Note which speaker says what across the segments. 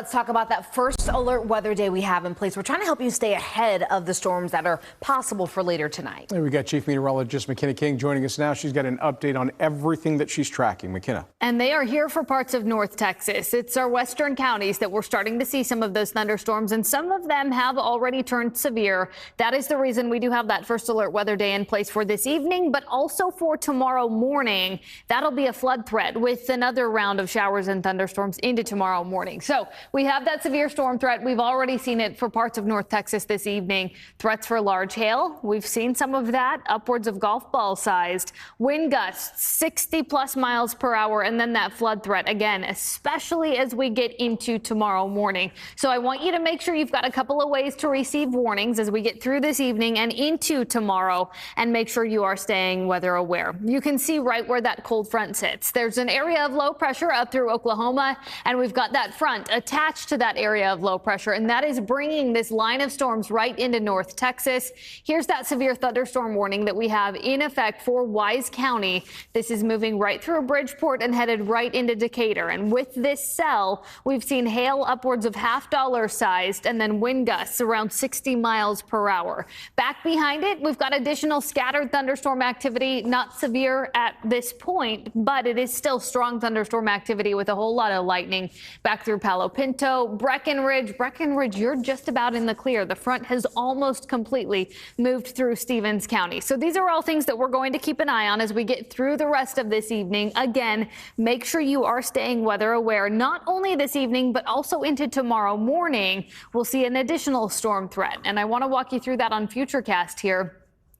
Speaker 1: let's talk about that first alert weather day we have in place. We're trying to help you stay ahead of the storms that are possible for later tonight.
Speaker 2: There we got Chief Meteorologist McKenna King joining us now. She's got an update on everything that she's tracking. McKenna.
Speaker 3: And they are here for parts of North Texas. It's our western counties that we're starting to see some of those thunderstorms, and some of them have already turned severe. That is the reason we do have that first alert weather day in place for this evening, but also for tomorrow morning. That'll be a flood threat with another round of showers and thunderstorms into tomorrow morning. So we have that severe storm threat. We've already seen it for parts of North Texas this evening. Threats for large hail. We've seen some of that, upwards of golf ball sized. Wind gusts 60 plus miles per hour, and then that flood threat again, especially as we get into tomorrow morning. So I want you to make sure you've got a couple of ways to receive warnings as we get through this evening and into tomorrow, and make sure you are staying weather aware. You can see right where that cold front sits. There's an area of low pressure up through Oklahoma, and we've got that front attached to that area of low pressure, and that is bringing this line of storms right into North Texas. Here's that severe thunderstorm warning that we have in effect for Wise County. This is moving right through Bridgeport and headed right into Decatur. And with this cell, we've seen hail upwards of half-dollar sized, and then wind gusts around 60 miles per hour. Back behind it, we've got additional scattered thunderstorm activity, not severe at this point, but it is still strong thunderstorm activity with a whole lot of lightning back through Palo Pinto, Breckenridge. Breckenridge, you're just about in the clear. The front has almost completely moved through Stevens County. So these are all things that we're going to keep an eye on as we get through the rest of this evening. Again, make sure you are staying weather aware, not only this evening, but also into tomorrow morning. We'll see an additional storm threat, and I want to walk you through that on Futurecast here.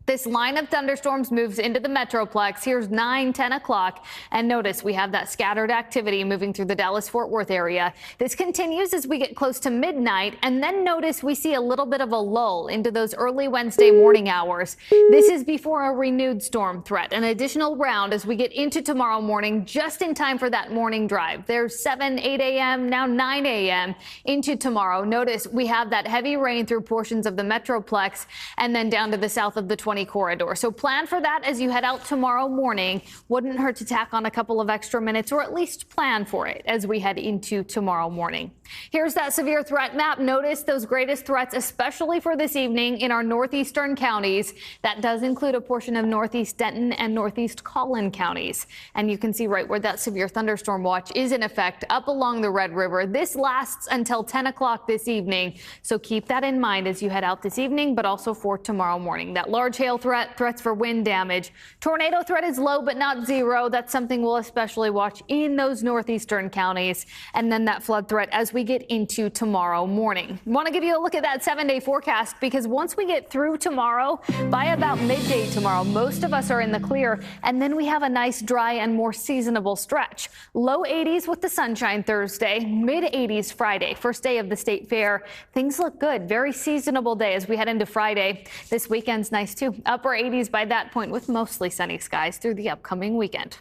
Speaker 3: This line of thunderstorms moves into the Metroplex. Here's 9, 10 o'clock. And notice we have that scattered activity moving through the Dallas-Fort Worth area. This continues as we get close to midnight. And then notice we see a little bit of a lull into those early Wednesday morning hours. This is before a renewed storm threat. An additional round as we get into tomorrow morning, just in time for that morning drive. There's 7, 8 a.m., now 9 a.m. into tomorrow. Notice we have that heavy rain through portions of the Metroplex and then down to the south of the 20 corridor. So plan for that as you head out tomorrow morning. Wouldn't hurt to tack on a couple of extra minutes, or at least plan for it as we head into tomorrow morning. Here's that severe threat map. Notice those greatest threats, especially for this evening in our northeastern counties. That does include a portion of northeast Denton and northeast Collin counties. And you can see right where that severe thunderstorm watch is in effect up along the Red River. This lasts until 10 o'clock this evening. So keep that in mind as you head out this evening, but also for tomorrow morning. That large hail threat, threats for wind damage. Tornado threat is low, but not zero. That's something we'll especially watch in those northeastern counties. And then that flood threat as we get into tomorrow morning. Want to give you a look at that 7-day forecast, because once we get through tomorrow, by about midday tomorrow, most of us are in the clear, and then we have a nice dry and more seasonable stretch. Low 80s with the sunshine Thursday, mid 80s Friday, first day of the state fair. Things look good. Very seasonable day as we head into Friday. This weekend's nice too. Upper 80s by that point with mostly sunny skies through the upcoming weekend.